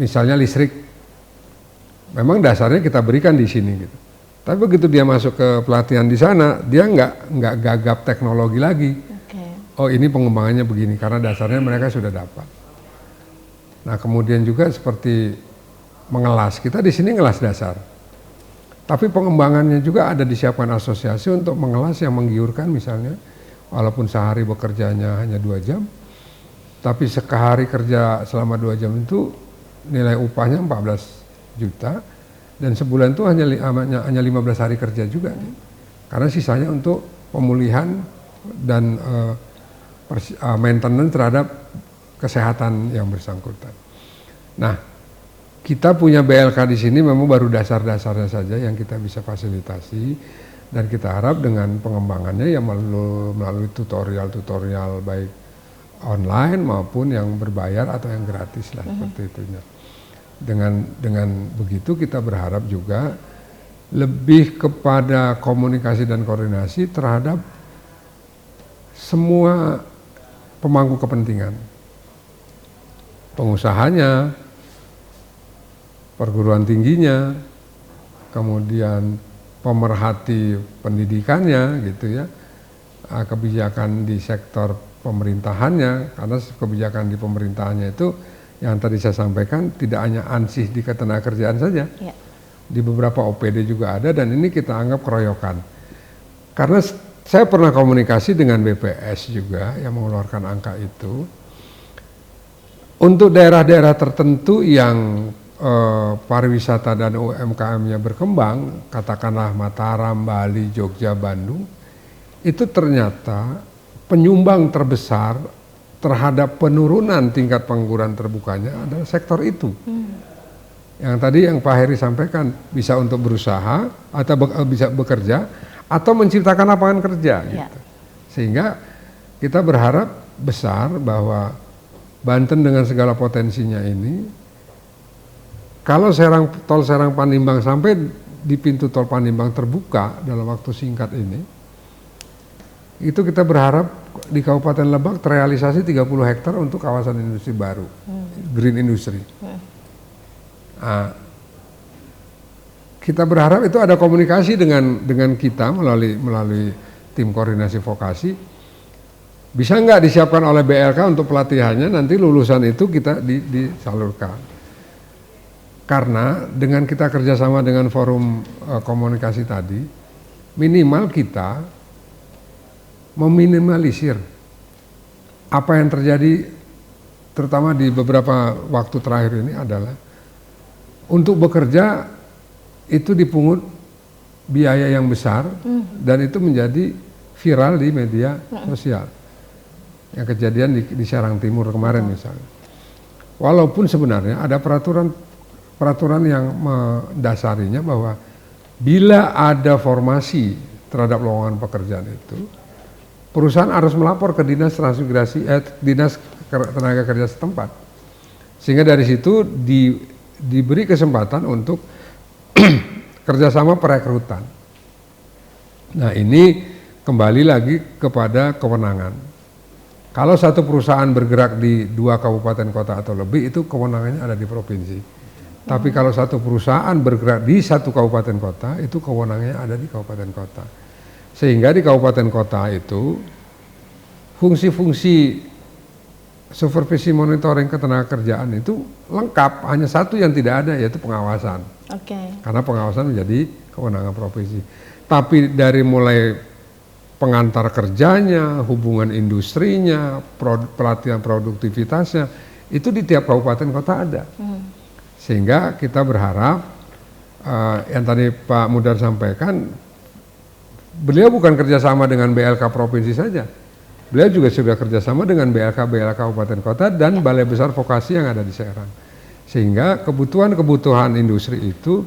Misalnya listrik. Memang dasarnya kita berikan di sini gitu. Tapi begitu dia masuk ke pelatihan di sana, dia nggak gagap teknologi lagi. Oh, ini pengembangannya begini karena dasarnya mereka sudah dapat. Nah, kemudian juga seperti mengelas. Kita di sini ngelas dasar. Tapi pengembangannya juga ada disiapkan asosiasi untuk mengelas yang menggiurkan misalnya. Walaupun sehari bekerjanya hanya 2 jam. Tapi sehari kerja selama 2 jam itu nilai upahnya 14 juta dan sebulan itu hanya 15 hari kerja juga, karena sisanya untuk pemulihan dan maintenance terhadap kesehatan yang bersangkutan. Nah, kita punya BLK di sini memang baru dasar-dasarnya saja yang kita bisa fasilitasi, dan kita harap dengan pengembangannya yang melalui tutorial baik online maupun yang berbayar atau yang gratis lah, seperti itunya. Dengan begitu kita berharap juga lebih kepada komunikasi dan koordinasi terhadap semua pemangku kepentingan, pengusahanya, perguruan tingginya, kemudian pemerhati pendidikannya gitu ya, kebijakan di sektor pemerintahannya, karena kebijakan di pemerintahannya itu yang tadi saya sampaikan tidak hanya ansih di ketenagakerjaan saja, di beberapa OPD juga ada, dan ini kita anggap keroyokan. Karena saya pernah komunikasi dengan BPS juga yang mengeluarkan angka itu, untuk daerah-daerah tertentu yang pariwisata dan UMKM-nya berkembang, katakanlah Mataram, Bali, Jogja, Bandung, itu ternyata penyumbang terbesar terhadap penurunan tingkat pengangguran terbukanya adalah sektor itu. Yang tadi yang Pak Heri sampaikan, bisa untuk berusaha atau bisa bekerja atau menciptakan lapangan kerja gitu. Sehingga kita berharap besar bahwa Banten dengan segala potensinya ini, kalau tol Serang Panimbang sampai di pintu tol Panimbang terbuka dalam waktu singkat ini, itu kita berharap di Kabupaten Lebak terrealisasi 30 hektar untuk kawasan industri baru, green industry. Nah, kita berharap itu ada komunikasi dengan kita melalui tim koordinasi vokasi. Bisa nggak disiapkan oleh BLK untuk pelatihannya, nanti lulusan itu kita disalurkan. Karena dengan kita kerjasama dengan forum komunikasi tadi, minimal kita meminimalisir apa yang terjadi, terutama di beberapa waktu terakhir ini adalah untuk bekerja itu dipungut biaya yang besar, dan itu menjadi viral di media sosial. Yang kejadian di Serang Timur kemarin misalnya. Walaupun sebenarnya ada peraturan yang mendasarinya bahwa bila ada formasi terhadap lowongan pekerjaan itu, perusahaan harus melapor ke dinas transmigrasi, dinas tenaga kerja setempat, sehingga dari situ diberi kesempatan untuk kerjasama perekrutan. Nah ini kembali lagi kepada kewenangan. Kalau satu perusahaan bergerak di 2 kabupaten kota atau lebih, itu kewenangannya ada di provinsi. Tapi kalau satu perusahaan bergerak di 1 kabupaten kota, itu kewenangannya ada di kabupaten kota. Sehingga di kabupaten kota itu fungsi-fungsi supervisi monitoring ketenagakerjaan itu lengkap, hanya satu yang tidak ada, yaitu pengawasan. Karena pengawasan menjadi kewenangan provinsi. Tapi dari mulai pengantar kerjanya, hubungan industrinya, pelatihan produktivitasnya, itu di tiap kabupaten kota ada. Sehingga kita berharap, yang tadi Pak Mudar sampaikan, beliau bukan kerjasama dengan BLK provinsi saja. Beliau juga sudah kerjasama dengan BLK kabupaten kota dan balai besar vokasi yang ada di Serang. Sehingga kebutuhan industri itu,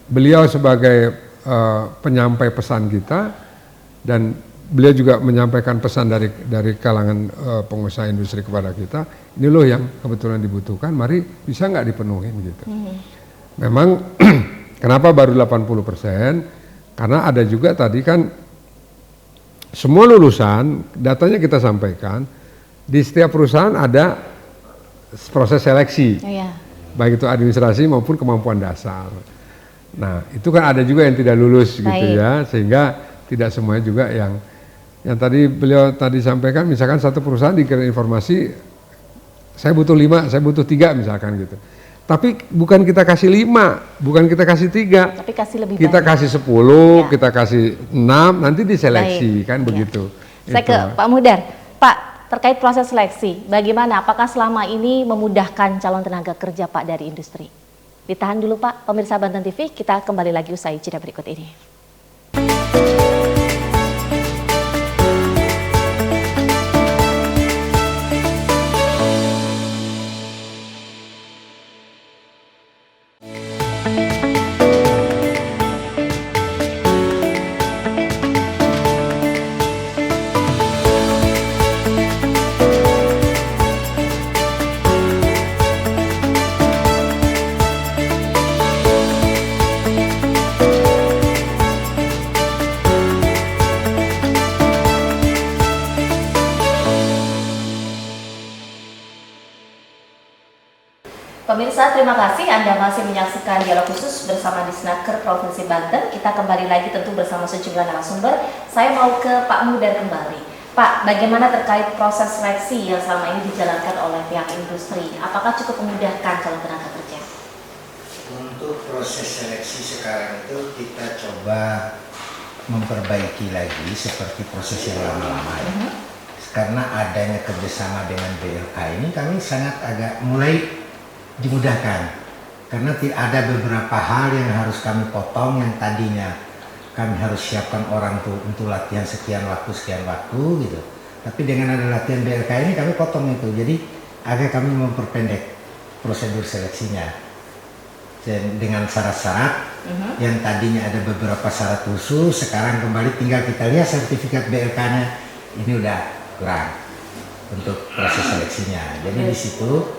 beliau sebagai penyampai pesan kita, dan beliau juga menyampaikan pesan dari kalangan pengusaha industri kepada kita, ini loh yang kebetulan dibutuhkan, mari bisa nggak dipenuhi gitu. Memang kenapa baru 80%? Karena ada juga tadi kan semua lulusan, datanya kita sampaikan, di setiap perusahaan ada proses seleksi, baik itu administrasi maupun kemampuan dasar. Nah itu kan ada juga yang tidak lulus gitu ya, sehingga tidak semuanya juga yang tadi beliau tadi sampaikan, misalkan satu perusahaan dikirim informasi, saya butuh 5, saya butuh 3 misalkan gitu. Tapi bukan kita kasih 5, bukan kita kasih 3, tapi kasih lebih kita banyak. kasih 10, kita kasih 6, nanti diseleksi kan begitu. Saya ke Pak Mudar. Pak, terkait proses seleksi, bagaimana? Apakah selama ini memudahkan calon tenaga kerja Pak dari industri? Ditahan dulu Pak, pemirsa Banten TV, kita kembali lagi usai jeda berikut ini. Pemirsa, terima kasih Anda masih menyaksikan dialog khusus bersama Disnaker Provinsi Banten. Kita kembali lagi tentu bersama sejumlah narasumber. Saya mau ke Pak Mudar kembali. Pak, bagaimana terkait proses seleksi yang selama ini dijalankan oleh pihak industri? Apakah cukup memudahkan calon tenaga kerja? Untuk proses seleksi sekarang itu kita coba memperbaiki lagi seperti proses yang lama-lama. Karena adanya kerjasama dengan BLK ini, kami sangat agak mulai dimudahkan, karena ada beberapa hal yang harus kami potong yang tadinya kami harus siapkan orang tuh untuk latihan sekian waktu gitu, tapi dengan ada latihan BLK ini kami potong itu, jadi agak kami memperpendek prosedur seleksinya dan dengan syarat-syarat yang tadinya ada beberapa syarat khusus, sekarang kembali tinggal kita lihat sertifikat BLK-nya ini udah kurang untuk proses seleksinya. Jadi di situ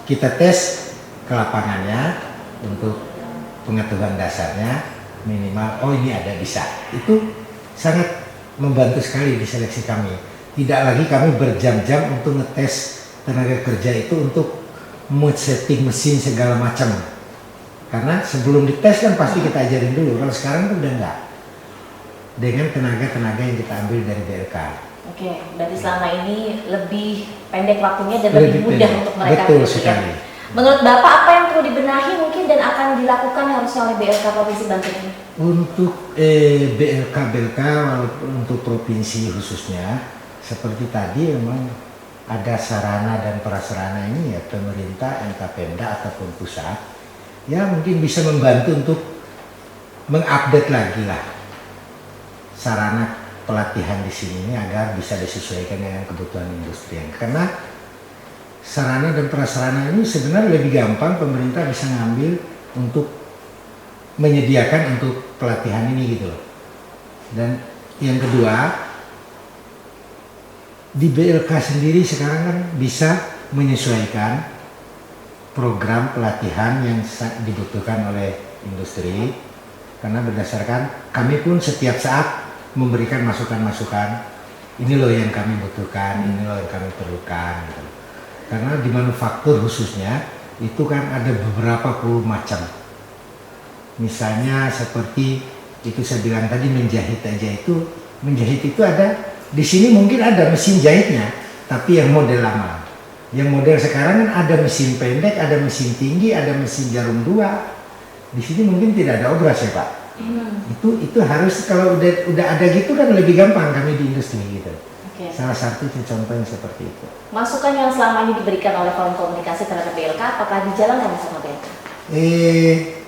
kita tes ke lapangannya untuk pengetahuan dasarnya minimal, oh ini ada bisa. Itu sangat membantu sekali di seleksi kami. Tidak lagi kami berjam-jam untuk ngetes tenaga kerja itu untuk setting mesin segala macam. Karena sebelum dites kan pasti kita ajarin dulu. Kalau sekarang itu udah enggak. Dengan tenaga-tenaga yang kita ambil dari BLK. Oke, berarti selama ini lebih pendek waktunya dan lebih mudah pendek. untuk mereka. Betul sekali. Menurut Bapak apa yang perlu dibenahi mungkin dan akan dilakukan harusnya oleh BLK Provinsi Banten ini? Untuk BLK untuk provinsi khususnya, seperti tadi memang ada sarana dan prasarana ini ya pemerintah, entah Pemda ataupun pusat, ya mungkin bisa membantu untuk mengupdate lagi lah sarana pelatihan di sini agar bisa disesuaikan dengan kebutuhan industri. Karena sarana dan prasarana ini sebenarnya lebih gampang pemerintah bisa ngambil untuk menyediakan untuk pelatihan ini gitu loh. Dan yang kedua, di BLK sendiri sekarang kan bisa menyesuaikan program pelatihan yang dibutuhkan oleh industri Karena berdasarkan kami pun setiap saat memberikan masukan-masukan, ini loh yang kami butuhkan, ini loh yang kami perlukan gitu. Karena di manufaktur khususnya itu kan ada beberapa puluh macam. Misalnya seperti itu saya bilang tadi, menjahit aja itu, menjahit itu ada di sini mungkin ada mesin jahitnya, tapi yang model lama. Yang model sekarang kan ada mesin pendek, ada mesin tinggi, ada mesin jarum 2. Di sini mungkin tidak ada obras ya Pak. Itu harus, kalau udah ada gitu kan lebih gampang kami di industri gitu. Salah satu contoh yang seperti itu. Masukan yang selama ini diberikan oleh Forum Komunikasi terhadap BLK, apakah dijalankan sama BLK?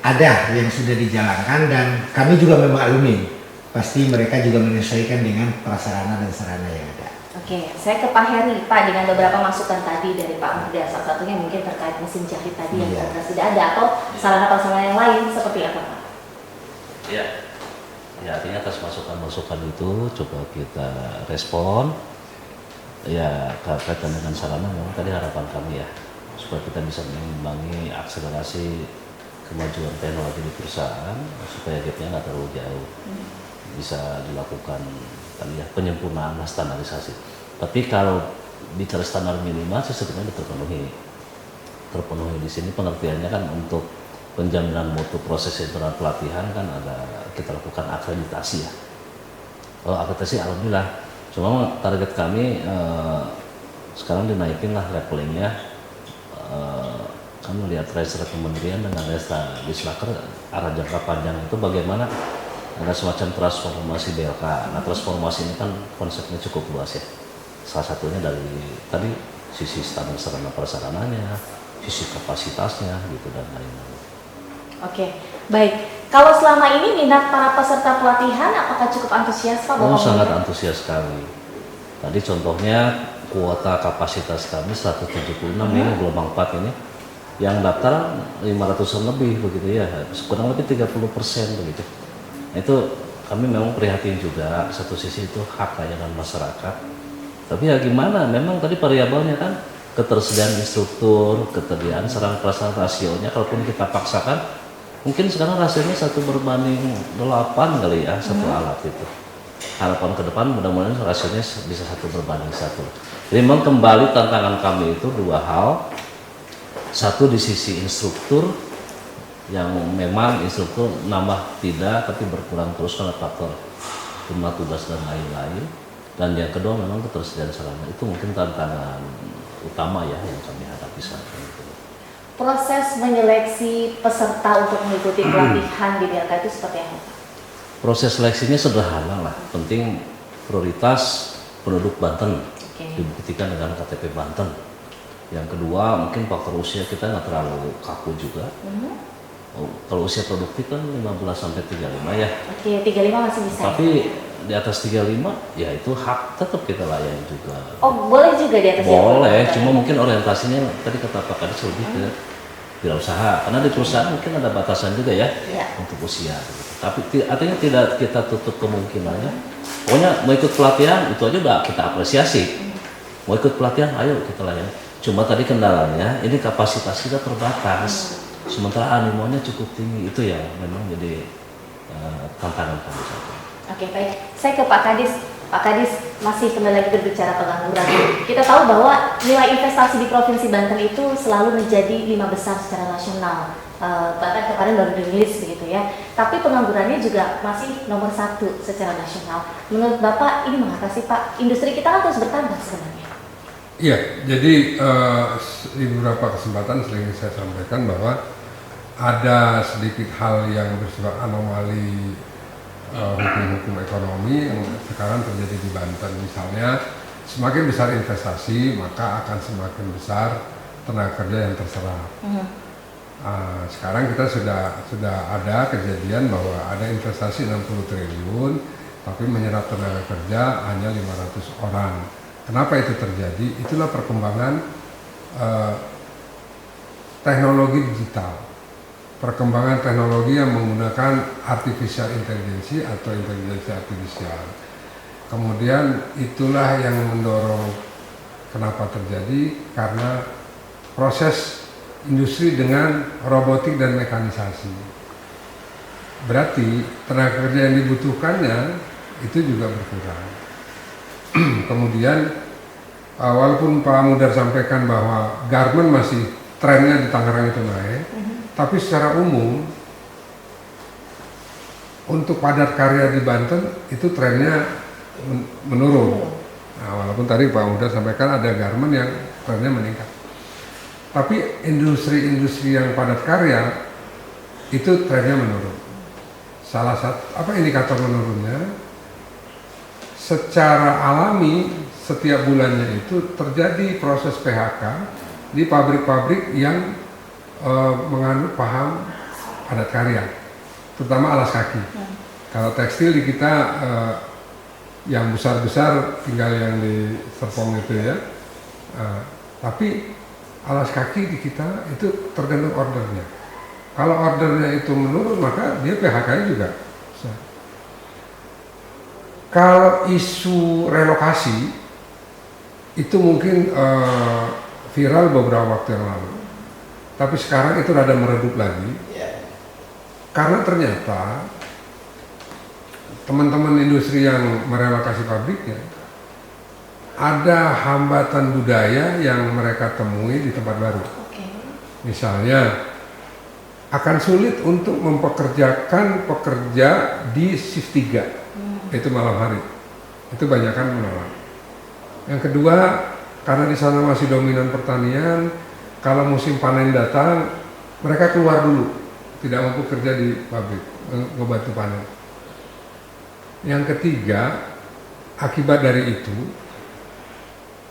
Ada yang sudah dijalankan dan kami juga memaklumi. Pasti mereka juga menyesuaikan dengan prasarana dan sarana yang ada. Oke, saya ke Pak Heri. Pak, dengan beberapa masukan tadi dari Pak Muda, salah satunya mungkin terkait mesin jahit tadi yang tidak ada, atau sarana-prasarana yang lain, seperti apa Pak? Ya, artinya atas masukan-masukan itu coba kita respon. Ya, kaitan dengan sarana memang tadi harapan kami ya, supaya kita bisa mengimbangi akselerasi kemajuan teknologi di perusahaan, supaya gapnya nggak terlalu jauh. Bisa dilakukan tadi ya, penyempurnaan standarisasi. Tapi kalau bicara standar minimal sih sebenarnya terpenuhi di sini. Pengertiannya kan untuk penjaminan mutu proses internal pelatihan kan ada, kita lakukan akreditasi ya. Kalau akreditasi alhamdulillah, cuma target kami sekarang dinaikin lah levelingnya. Kami lihat Resra Kementerian dengan Resra Disnaker, arah jangka panjang itu bagaimana ada semacam transformasi BLK. Nah, transformasi ini kan konsepnya cukup luas ya. Salah satunya dari tadi sisi standar sarana prasarananya, sisi kapasitasnya gitu dan lain-lain. Oke, baik. Kalau selama ini minat para peserta pelatihan apakah cukup antusias Pak? Oh, sangat antusias sekali. Tadi contohnya kuota kapasitas kami 176 ini gelombang 4 ini, yang daftar 500-an lebih begitu ya, kurang lebih 30% begitu. Nah, itu kami memang prihatin juga. Satu sisi itu hak layanan masyarakat, tapi ya gimana, memang tadi variabelnya kan ketersediaan instruktur, ketersediaan sarana prasarana, rasionya kalaupun kita paksakan mungkin sekarang rasionya 1/8 kali ya, satu alat itu. Harapan ke depan mudah-mudahan rasionya bisa 1/1. Jadi memang kembali tantangan kami itu dua hal. Satu di sisi instruktur, yang memang instruktur nambah tidak tapi berkurang terus karena faktor jumlah tugas dan lain-lain. Dan yang kedua memang ketersediaan sarana, itu mungkin tantangan utama ya yang kami hadapi saat ini. Proses menyeleksi peserta untuk mengikuti pelatihan di BLK itu seperti apa? Proses seleksinya sederhana lah, penting prioritas penduduk Banten, dibuktikan dengan KTP Banten. Yang kedua mungkin faktor usia kita nggak terlalu kaku juga. Kalau usia produktif kan 15 sampai 35 ya. Oke, 35 masih bisa. Tapi di atas 35 ya itu hak tetap kita layani juga. Oh, boleh juga di atas? Boleh, cuma mungkin orientasinya tadi kata Pak Kadis lebih ke wirausaha. Karena di perusahaan mungkin ada batasan juga ya untuk usia. Gitu. Tapi artinya tidak kita tutup kemungkinannya. Pokoknya mau ikut pelatihan itu aja udah kita apresiasi. Mau ikut pelatihan, ayo kita layani. Cuma tadi kendalanya ini kapasitas kita terbatas. Sementara animonya cukup tinggi, itu yang memang jadi tantangan kami saat ini. Oke, baik. Saya ke Pak Kadis. Pak Kadis, masih kembali lagi berbicara pengangguran. Kita tahu bahwa nilai investasi di Provinsi Banten itu selalu menjadi 5 besar secara nasional. Bahkan kemarin baru dirilis begitu ya. Tapi penganggurannya juga masih nomor 1 secara nasional. Menurut Bapak ini mengapa sih Pak? Industri kita kan terus bertambah sebenarnya. Iya, jadi di beberapa kesempatan sering saya sampaikan bahwa ada sedikit hal yang bersifat anomali hukum-hukum ekonomi yang sekarang terjadi di Banten. Misalnya, semakin besar investasi maka akan semakin besar tenaga kerja yang terserap. Sekarang kita sudah ada kejadian bahwa ada investasi 60 triliun tapi menyerap tenaga kerja hanya 500 orang. Kenapa itu terjadi? Itulah perkembangan teknologi digital, perkembangan teknologi yang menggunakan artificial intelligence atau intelijensi artifisial. Kemudian itulah yang mendorong kenapa terjadi, karena proses industri dengan robotik dan mekanisasi. berarti tenaga kerja yang dibutuhkannya itu juga berkurang. Kemudian walaupun Pak Mudar sampaikan bahwa garment masih trennya di Tangerang itu naik, tapi secara umum untuk padat karya di Banten itu trennya menurun. Nah, walaupun tadi Pak Mudar sampaikan ada garment yang trennya meningkat, tapi industri-industri yang padat karya itu trennya menurun. Salah satu indikator menurunnya, secara alami setiap bulannya itu terjadi proses PHK di pabrik-pabrik yang menganut paham padat karya, terutama alas kaki. Kalau tekstil di kita yang besar-besar tinggal yang di Serpong itu ya, tapi alas kaki di kita itu tergantung ordernya. Kalau ordernya itu menurun maka dia PHK-nya juga. Kalau isu relokasi itu mungkin viral beberapa waktu yang lalu, tapi sekarang itu rada meredup lagi, karena ternyata teman-teman industri yang merelokasi pabriknya ada hambatan budaya yang mereka temui di tempat baru. Misalnya akan sulit untuk mempekerjakan pekerja di shift 3, itu malam hari. Itu banyakkan menolak. Yang kedua, karena di sana masih dominan pertanian, kalau musim panen datang, mereka keluar dulu, tidak mampu kerja di pabrik, ngebantu panen. Yang ketiga, akibat dari itu,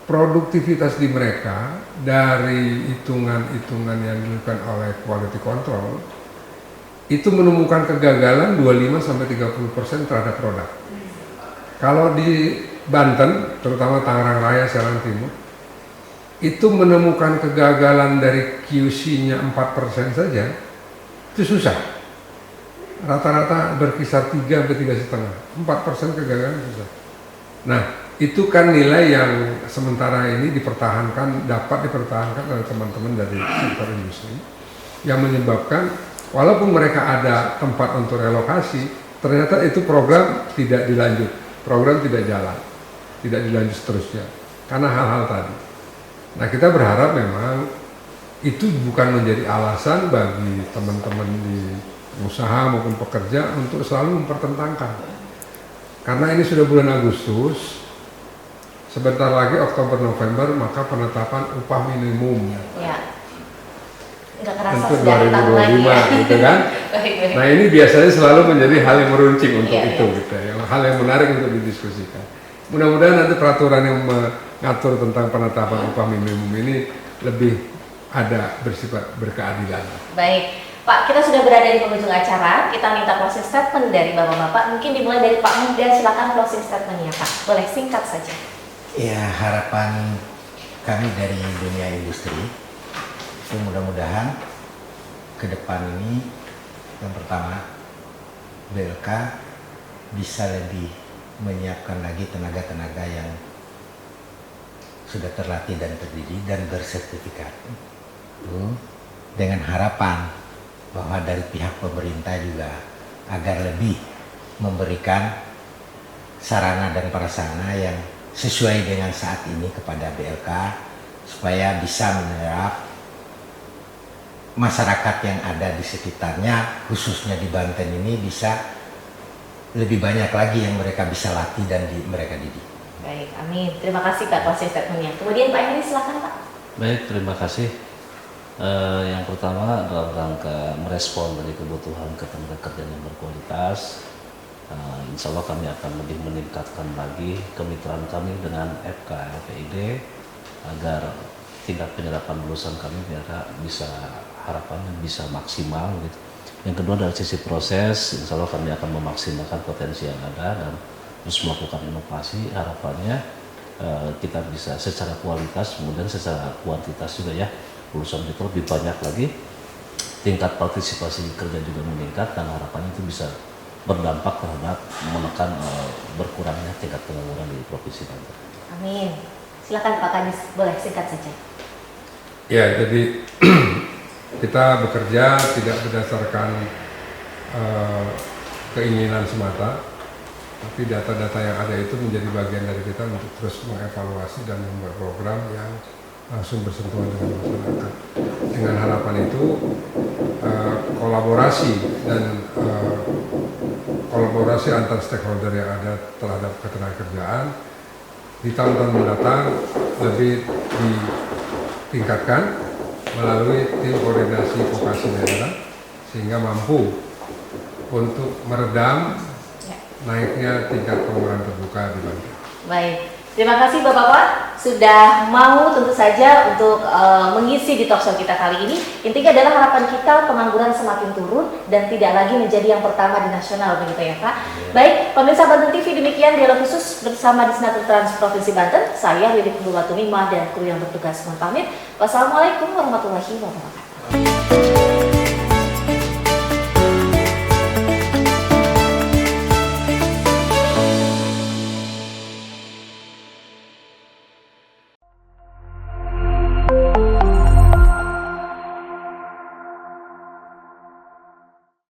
produktivitas di mereka dari hitungan-hitungan yang dilakukan oleh quality control itu menemukan kegagalan 25-30% terhadap produk. Kalau di Banten, terutama Tangerang Raya, Serang Timur, itu menemukan kegagalan dari QC-nya 4% saja, itu susah. Rata-rata berkisar 3-3,5%, 4% kegagalan susah. Nah, itu kan nilai yang sementara ini dapat dipertahankan oleh teman-teman dari sektor industri, yang menyebabkan walaupun mereka ada tempat untuk relokasi, ternyata itu program tidak dilanjut, program tidak jalan, tidak dilanjut seterusnya, karena hal-hal tadi. Nah, kita berharap memang itu bukan menjadi alasan bagi teman-teman di usaha maupun pekerja untuk selalu mempertentangkan. Karena ini sudah bulan Agustus, sebentar lagi Oktober November maka penetapan upah minimum. Ya. Nggak kerasa untuk sudah 2025 gitu kan. Nah, ini biasanya selalu menjadi hal yang meruncing untuk itu gitu ya. Hal yang menarik untuk didiskusikan. Mudah-mudahan nanti peraturan yang mengatur tentang penetapan upah minimum ini lebih ada bersifat berkeadilan. Baik. Pak, kita sudah berada di penghujung acara. Kita minta closing statement dari Bapak-Bapak. Mungkin dimulai dari Pak Mudar, silakan closing statementnya Pak. Boleh singkat saja. Ya, harapan kami dari dunia industri itu mudah-mudahan ke depan ini, yang pertama, BLK bisa lebih menyiapkan lagi tenaga-tenaga yang sudah terlatih dan terdidik dan bersertifikat. Dengan harapan bahwa dari pihak pemerintah juga agar lebih memberikan sarana dan prasarana yang sesuai dengan saat ini kepada BLK, supaya bisa menyerap masyarakat yang ada di sekitarnya, khususnya di Banten ini, bisa lebih banyak lagi yang mereka bisa latih dan mereka didik. Baik, amin. Terima kasih Pak closing statementnya. Kemudian Pak Henry, silakan Pak. Baik, terima kasih. Yang pertama dalam rangka merespon dari kebutuhan ketenaga kerjaan yang berkualitas, insya Allah kami akan lebih meningkatkan lagi kemitraan kami dengan FK-LPID agar tingkat penyerapan lulusan kami bisa harapannya bisa maksimal gitu. Yang kedua dari sisi proses, insya Allah kami akan memaksimalkan potensi yang ada dan terus melakukan inovasi. Harapannya kita bisa secara kualitas, kemudian secara kuantitas juga ya, lulusan itu lebih banyak lagi, tingkat partisipasi kerja juga meningkat, dan harapannya itu bisa berdampak terhadap menekan berkurangnya tingkat pengangguran di Provinsi Banten. Amin. Silakan Pak Kadis, boleh singkat saja. Ya, jadi kita bekerja tidak berdasarkan keinginan semata, tapi data-data yang ada itu menjadi bagian dari kita untuk terus mengevaluasi dan membuat program yang langsung bersentuhan dengan masyarakat. Dengan harapan itu kolaborasi dan kolaborasi antar stakeholder yang ada terhadap ketenagakerjaan di tahun-tahun mendatang lebih ditingkatkan melalui tim koordinasi vokasi daerah sehingga mampu untuk meredam naiknya tingkat pengangguran terbuka di Banten. Baik, terima kasih Bapak-Bapak sudah mau tentu saja untuk mengisi di talkshow kita kali ini. Intinya adalah harapan kita pengangguran semakin turun dan tidak lagi menjadi yang pertama di nasional, begitu ya Pak. Baik, pemirsa Banten TV, demikian dialog khusus bersama Disnaker Trans Provinsi Banten. Saya Lilik Nurwatunimah dan kru yang bertugas mohon pamit. Wassalamualaikum warahmatullahi wabarakatuh.